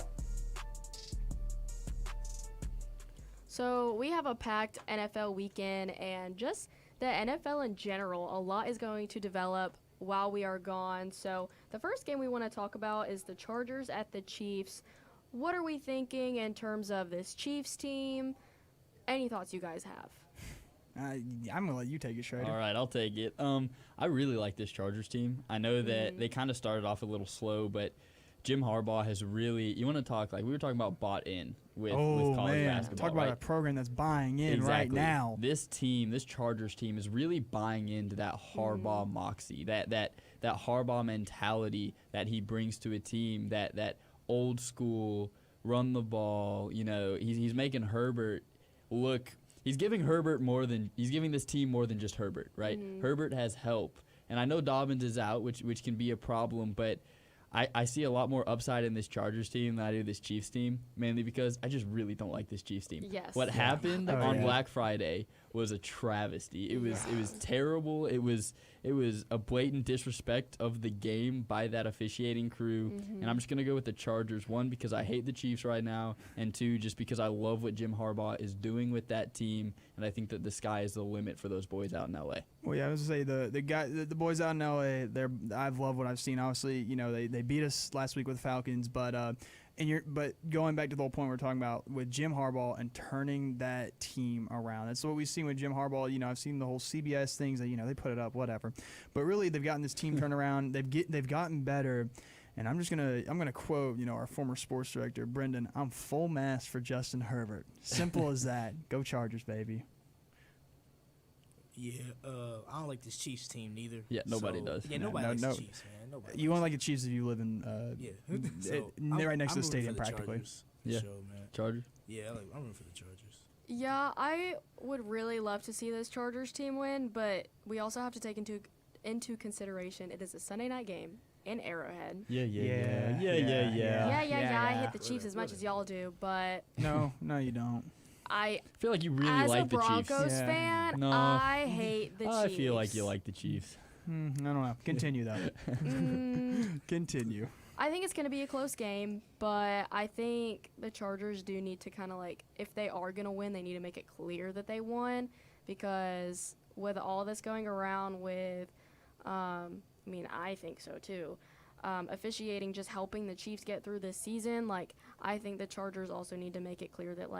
So we have a packed NFL weekend, and just the NFL in general, a lot is going to develop while we are gone. So the first game we want to talk about is the Chargers at the Chiefs. What are we thinking in terms of this Chiefs team? Any thoughts you guys have? I'm gonna let you take it, Schrader. All right, I'll take it. I really like this Chargers team. I know that they kind of started off a little slow, but Jim Harbaugh has really. You want to talk like we were talking about bought in with college basketball. Talk about right? a program that's buying in Exactly. right now. This team, this Chargers team, is really buying into that Harbaugh moxie, that Harbaugh mentality that he brings to a team. That old school run the ball. You know, he's making Herbert look. He's giving this team more than just Herbert, right? Herbert has help, and I know Dobbins is out, which can be a problem, but I see a lot more upside in this Chargers team than I do this Chiefs team, mainly because I just really don't like this Chiefs team. Yes. What happened on Black Friday was a travesty. It was terrible. It was a blatant disrespect of the game by that officiating crew. And I'm just gonna go with the Chargers. One, because I hate the Chiefs right now, and two, just because I love what Jim Harbaugh is doing with that team, and I think that the sky is the limit for those boys out in LA. Well, yeah, I was gonna say the boys out in LA. I've loved what I've seen. Obviously, you know they beat us last week with the Falcons, but but going back to the whole point we're talking about with Jim Harbaugh and turning that team around. That's what we've seen with Jim Harbaugh. You know, I've seen the whole CBS things that they put it up, whatever. But really, they've gotten this team turned around. They've gotten better. And I'm gonna quote our former sports director Brendan. I'm full mast for Justin Herbert. Simple as that. Go Chargers, baby. Yeah, I don't like this Chiefs team neither. Yeah, nobody does. Yeah, nobody likes the Chiefs, man. Nobody. You won't like the Chiefs if you live in right next to the stadium, practically. Yeah, sure, man. Chargers. Yeah, I'm rooting for the Chargers. Yeah, I would really love to see this Chargers team win, but we also have to take into consideration it is a Sunday night game in Arrowhead. Yeah. I hate the Chiefs as much as y'all do, but No, you don't. I feel like you really as like a the Chiefs. Broncos fan, No. I hate the Chiefs. I feel like you like the Chiefs. I don't know. Continue though. Continue. I think it's going to be a close game, but I think the Chargers do need to kind of if they are going to win, they need to make it clear that they won, because with all this going around with, I think so too, officiating just helping the Chiefs get through this season, I think the Chargers also need to make it clear that,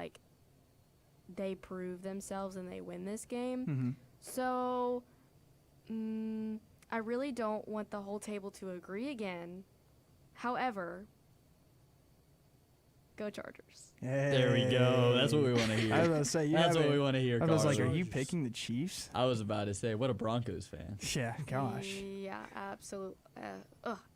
they prove themselves and they win this game. So, I really don't want the whole table to agree again. However, go Chargers. Hey. There we go. That's what we want to hear. I was going to say, that's what we want to hear. I was like, Carl. are you picking the Chiefs? I was about to say, what a Broncos fan. Yeah, gosh. Yeah, absolutely.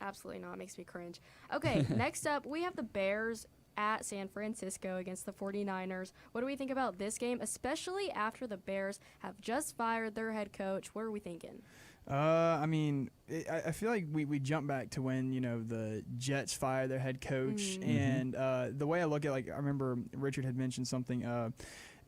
Absolutely not. It makes me cringe. Okay, next up, we have the Bears at San Francisco against the 49ers. What do we think about this game, especially after the Bears have just fired their head coach? What are we thinking? I feel like we jump back to when the Jets fired their head coach, and the way I look at I remember Richard had mentioned something,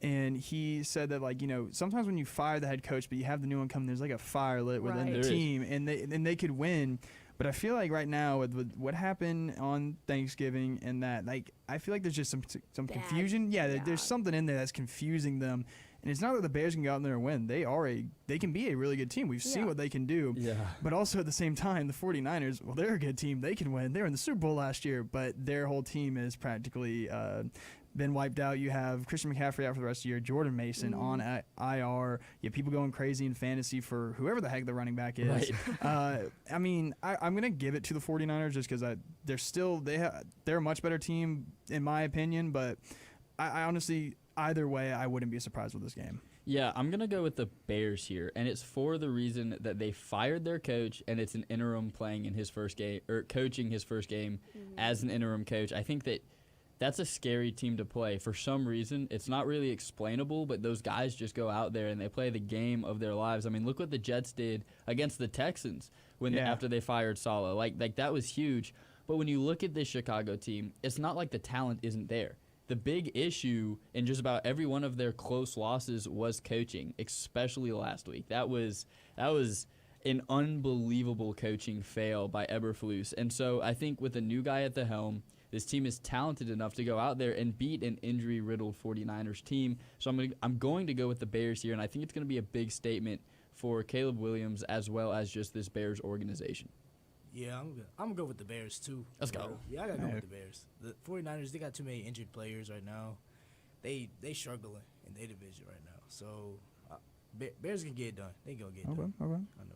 and he said that sometimes when you fire the head coach but you have the new one come, there's a fire lit within the team, and they could win. But I feel like right now with what happened on Thanksgiving and that I feel like there's just some Bad. confusion. Yeah, Yeah. there's something in there that's confusing them. And it's not that the Bears can go out there and win. They can be a really good team. We've seen Yeah. what they can do. Yeah. But also at the same time, the 49ers, well, they're a good team. They can win. They were in the Super Bowl last year, but their whole team is practically been wiped out. You have Christian McCaffrey out for the rest of the year, Jordan Mason on IR. You have people going crazy in fantasy for whoever the heck the running back is. Right. I mean, I'm going to give it to the 49ers just because they're a much better team in my opinion, but I honestly, either way, I wouldn't be surprised with this game. Yeah, I'm going to go with the Bears here, and it's for the reason that they fired their coach, and it's an interim playing in his first game, or coaching his first game as an interim coach. I think that's a scary team to play. For some reason, it's not really explainable, but those guys just go out there and they play the game of their lives. I mean, look what the Jets did against the Texans after they fired Saleh. Like that was huge. But when you look at this Chicago team, it's not like the talent isn't there. The big issue in just about every one of their close losses was coaching, especially last week. That was an unbelievable coaching fail by Eberflus. And so I think with a new guy at the helm, this team is talented enough to go out there and beat an injury-riddled 49ers team. So I'm going to go with the Bears here, and I think it's going to be a big statement for Caleb Williams as well as just this Bears organization. Yeah, I'm gonna go with the Bears too. Let's go. Yeah, I gotta go with the Bears. The 49ers, they got too many injured players right now. They struggling in their division right now. So Bears can get it done. They gonna get it done. Okay. I know.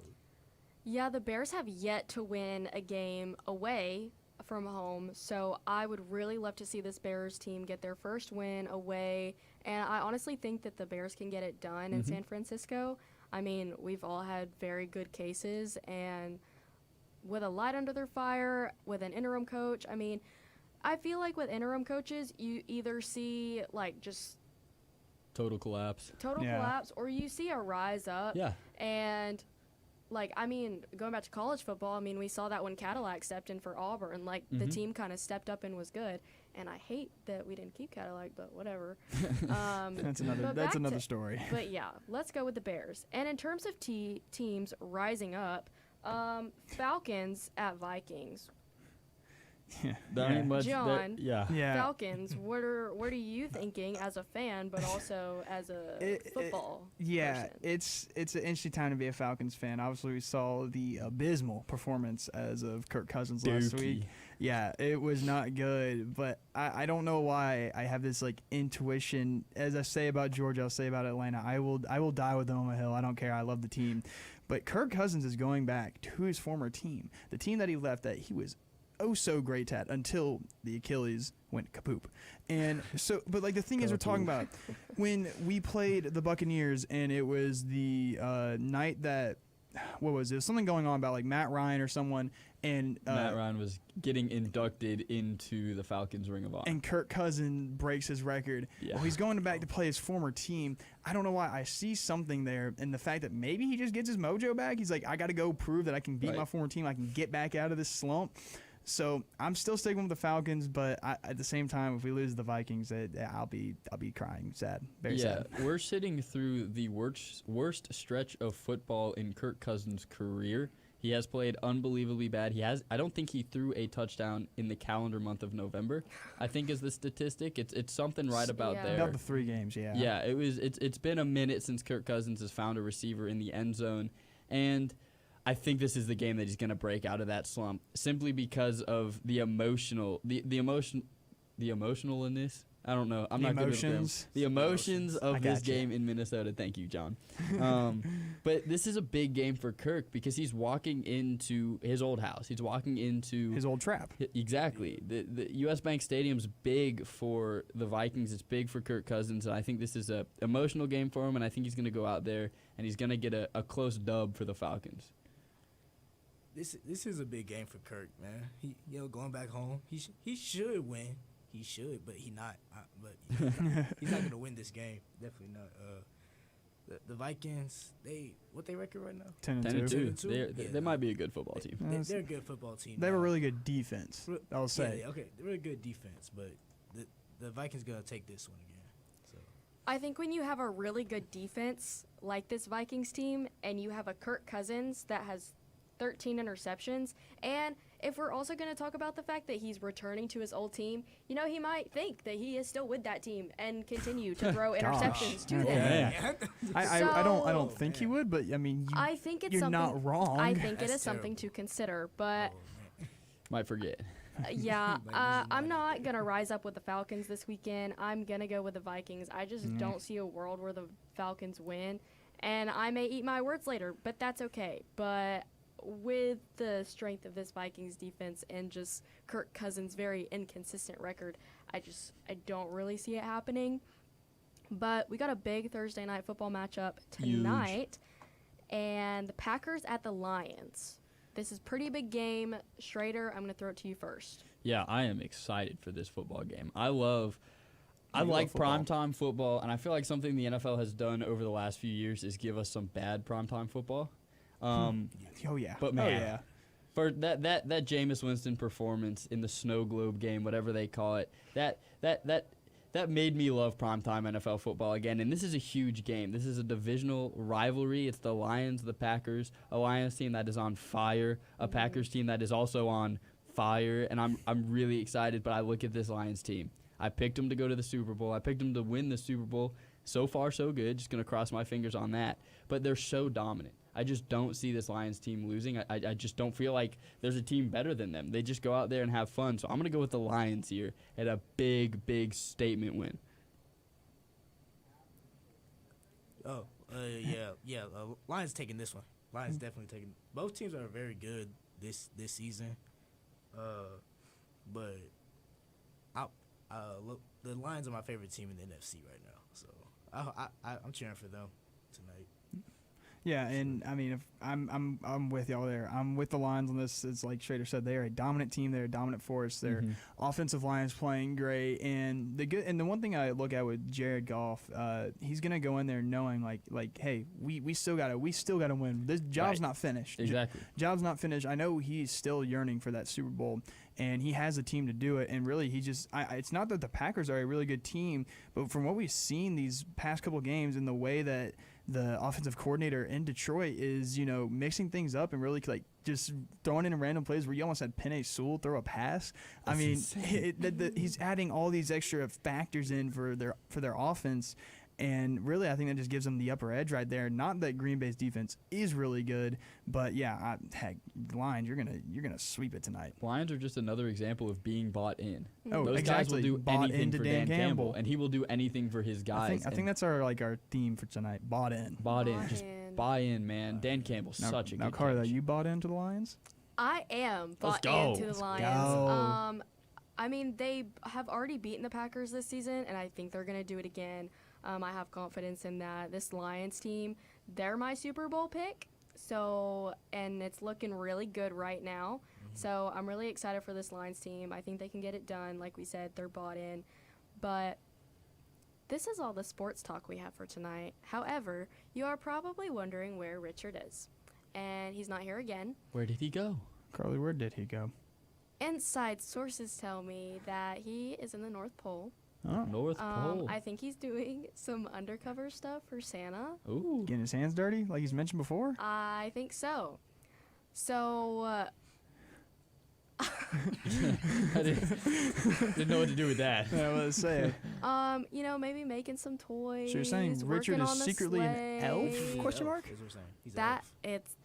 Yeah, the Bears have yet to win a game away from home, so I would really love to see this Bears team get their first win away, and I honestly think that the Bears can get it done in San Francisco. I mean, we've all had very good cases, and with a light under their fire, with an interim coach, I mean, I feel like with interim coaches, you either see, like, just Total collapse. collapse, or you see a rise up. Yeah. And, like, I mean, going back to college football, I mean, we saw that when Cadillac stepped in for Auburn. Like, the team kind of stepped up and was good. And I hate that we didn't keep Cadillac, but whatever. That's another story. But, yeah, let's go with the Bears. And in terms of teams rising up, Falcons at Vikings. There ain't much. John, Yeah. Falcons, what are you thinking as a fan, but also as a football person? It's an interesting time to be a Falcons fan. Obviously, we saw the abysmal performance as of Kirk Cousins last week. Yeah, it was not good, but I don't know why I have this like intuition. As I say about Georgia, I'll say about Atlanta. I will die with them on the hill. I don't care. I love the team. But Kirk Cousins is going back to his former team, the team that he left that he was so great at until the Achilles went kapoop. And so, but like the thing is, we're talking about when we played the Buccaneers, and it was the night that, what was it? There was something going on about like Matt Ryan or someone, and Matt Ryan was getting inducted into the Falcons Ring of Honor. And Kirk Cousins breaks his record. Yeah. Well, he's going back to play his former team. I don't know why. I see something there, and the fact that maybe he just gets his mojo back. He's like, I got to go prove that I can beat my former team. I can get back out of this slump. So I'm still sticking with the Falcons, but at the same time, if we lose the Vikings, I'll be crying, sad, very sad. We're sitting through the worst stretch of football in Kirk Cousins' career. He has played unbelievably bad. I don't think he threw a touchdown in the calendar month of November, I think is the statistic. It's something right about there. About the 3 games, yeah. Yeah, it's been a minute since Kirk Cousins has found a receiver in the end zone, and I think this is the game that he's going to break out of that slump simply because of the emotionalness. I don't know. I'm not good with them. The emotions of this game in Minnesota. Thank you, John. But this is a big game for Kirk because he's walking into his old house. He's walking into his old trap. Exactly. The U.S. Bank Stadium's big for the Vikings. It's big for Kirk Cousins, and I think this is a emotional game for him. And I think he's going to go out there and he's going to get a close dub for the Falcons. This is a big game for Kirk, man. He going back home. He should win. He should, but he's not going to win this game. Definitely not. The Vikings, what they record right now? 10-2. They might be a good football team. They're a good football team. They have a really good defense, I'll say. Yeah, okay, they're a good defense, but the Vikings going to take this one again. So I think when you have a really good defense like this Vikings team, and you have a Kirk Cousins that has 13 interceptions, and if we're also going to talk about the fact that he's returning to his old team, you know, he might think that he is still with that team and continue to throw interceptions to them. I don't think he would, but I mean, I think it's you're something, not wrong. I think it is something to consider, but Might forget. yeah, I'm not going to rise up with the Falcons this weekend. I'm going to go with the Vikings. I just don't see a world where the Falcons win, and I may eat my words later, but that's okay. But with the strength of this Vikings defense and just Kirk Cousins' very inconsistent record, I don't really see it happening. But we got a big Thursday night football matchup tonight, and the Packers at the Lions. This is a pretty big game. Schrader, I'm going to throw it to you first. Yeah, I am excited for this football game. I like primetime football, and I feel like something the NFL has done over the last few years is give us some bad primetime football. Oh yeah. But man, for that Jameis Winston performance in the Snow Globe game, whatever they call it, that made me love primetime NFL football again. And this is a huge game. This is a divisional rivalry. It's the Lions, the Packers, a Lions team that is on fire, a Packers team that is also on fire. And I'm really excited. But I look at this Lions team. I picked them to go to the Super Bowl. I picked them to win the Super Bowl. So far, so good. Just going to cross my fingers on that. But they're so dominant. I just don't see this Lions team losing. I just don't feel like there's a team better than them. They just go out there and have fun. So I'm going to go with the Lions here at a big, big statement win. Lions taking this one. Lions definitely taking. Both teams are very good this season. But look, the Lions are my favorite team in the NFC right now. So I'm cheering for them tonight. Yeah, and I mean, if I'm with y'all there. I'm with the Lions on this. It's like Schrader said, they are a dominant team. They're a dominant force. Their offensive line is playing great, and the one thing I look at with Jared Goff, he's gonna go in there knowing like, hey, we still gotta win. This job's not finished. Exactly. Job's not finished. I know he's still yearning for that Super Bowl, and he has a team to do it. And really, it's not that the Packers are a really good team, but from what we've seen these past couple games and the way that the offensive coordinator in Detroit is, mixing things up and really just throwing in random plays where you almost had Penei Sewell throw a pass. That's I mean, insane. he's adding all these extra factors in for their offense. And really, I think that just gives them the upper edge right there. Not that Green Bay's defense is really good, but yeah, Lions, you're gonna sweep it tonight. Lions are just another example of being bought in. Oh, those exactly. guys will do Bought anything into for Dan Campbell, and he will do anything for his guys. I think that's our theme for tonight. Bought in. Just buy in, man. Dan Campbell's such a good Now, Carla, coach. you bought into the Lions? I am bought go. into the Let's Lions. go. I mean, they have already beaten the Packers this season, and I think they're going to do it again. I have confidence in that. This Lions team, they're my Super Bowl pick. So, and it's looking really good right now. So I'm really excited for this Lions team. I think they can get it done. Like we said, they're bought in. But this is all the sports talk we have for tonight. However, you are probably wondering where Richard is. And he's not here again. Where did he go? Carly, where did he go? Inside sources tell me that he is in the North Pole. Oh. North Pole. I think he's doing some undercover stuff for Santa. Ooh. Getting his hands dirty, like he's mentioned before? I think so. So, I didn't know what to do with that. Yeah, what to say. Maybe making some toys. So you're saying Richard working is on the secretly an sleigh. elf? Question mark? That's what we're saying. He's an That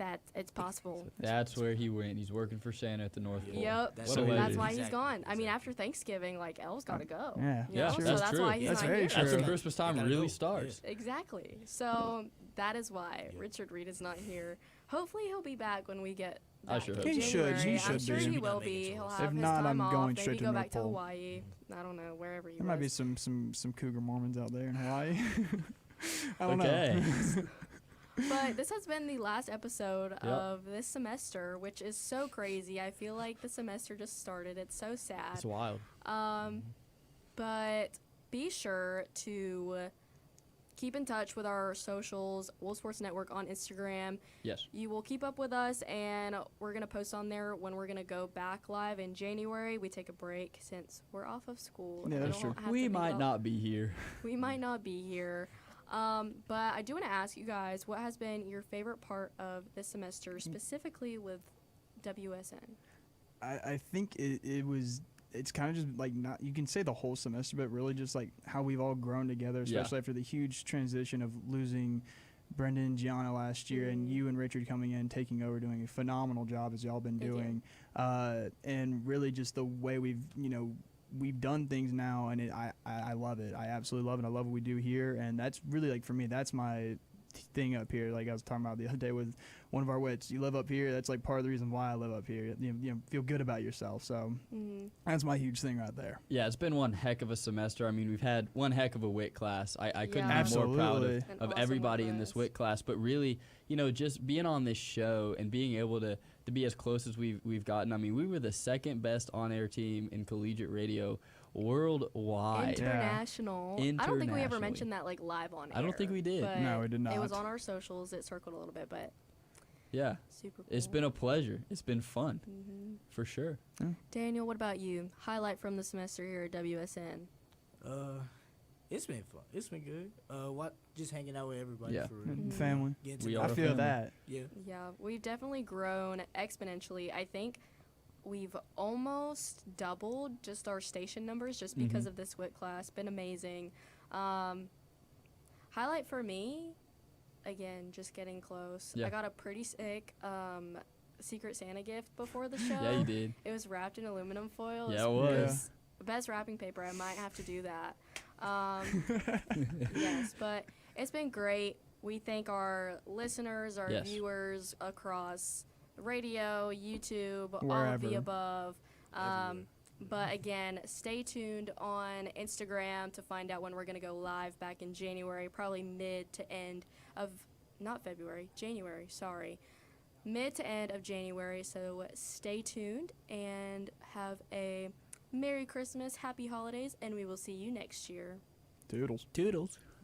elf. it's possible. That's where he went. He's working for Santa at the North Pole. Yep, That's What a so way that's to- why he's Exactly, gone. I mean, exactly. after Thanksgiving, Elle's got to go. Yeah. you Yeah, know? that's So that's true. why he's That's not very here. true. That's when Christmas time gotta really go. starts. Exactly. So that is why Richard Reed is not here. Hopefully, he'll be back when we get. I back sure in hope so. He should. January. He should I'm sure be. he He'll will be be. making He'll toys. have If his not, time I'm off. going Maybe straight to go North back to Pole. Hawaii. I don't know, wherever he There might be was. some Cougar Mormons out there in Hawaii. I don't Okay. know. But this has been the last episode of this semester, which is so crazy. I feel like the semester just started. It's so sad. It's wild. But be sure to keep in touch with our socials, Wolf Sports Network on Instagram. Yes. You will keep up with us, and we're going to post on there when we're going to go back live in January. We take a break since we're off of school. Yeah, and that's we don't true. have to We be might up. not be here. We might not be here. But I do want to ask you guys, what has been your favorite part of this semester, specifically with WSN? I think it was. It's kind of just like not. You can say the whole semester, but really just like how we've all grown together, especially after the huge transition of losing Brendan, Gianna last year, and you and Richard coming in, taking over, doing a phenomenal job as y'all been doing, and really just the way we've done things now, and I love it. I absolutely love it. I love what we do here, and that's really like for me. That's my thing up here. Like I was talking about the other day with one of our wits. You live up here. That's like part of the reason why I live up here. Feel good about yourself. So that's my huge thing right there. Yeah, it's been one heck of a semester. I mean, we've had one heck of a WIT class. I couldn't be more proud of everybody in this WIT class. But really, just being on this show and being able to be as close as we've gotten. I mean, we were the second best on-air team in collegiate radio worldwide. International. I don't think we ever mentioned that like live on air. I don't think we did. No, we did not. It was on our socials. It circled a little bit, but yeah, super cool. It's been a pleasure. It's been fun, for sure. Daniel, what about you? Highlight from the semester here at WSN? It's been fun. It's been good. Just hanging out with everybody for real. Family. I feel that. Yeah. Yeah, we've definitely grown exponentially. I think we've almost doubled just our station numbers just because of this WIT class. Been amazing. Highlight for me, again, just getting close. I got a pretty sick Secret Santa gift before the show. Yeah, you did. It was wrapped in aluminum foil. Yeah, it was. Best wrapping paper. I might have to do that. Yes, but it's been great. We thank our listeners, our viewers across radio, YouTube, all of the above. But again, stay tuned on Instagram to find out when we're going to go live back in January, probably mid to end of, not February, January, sorry. Mid to end of January, so stay tuned and have a Merry Christmas, Happy Holidays, and we will see you next year. Toodles. Toodles.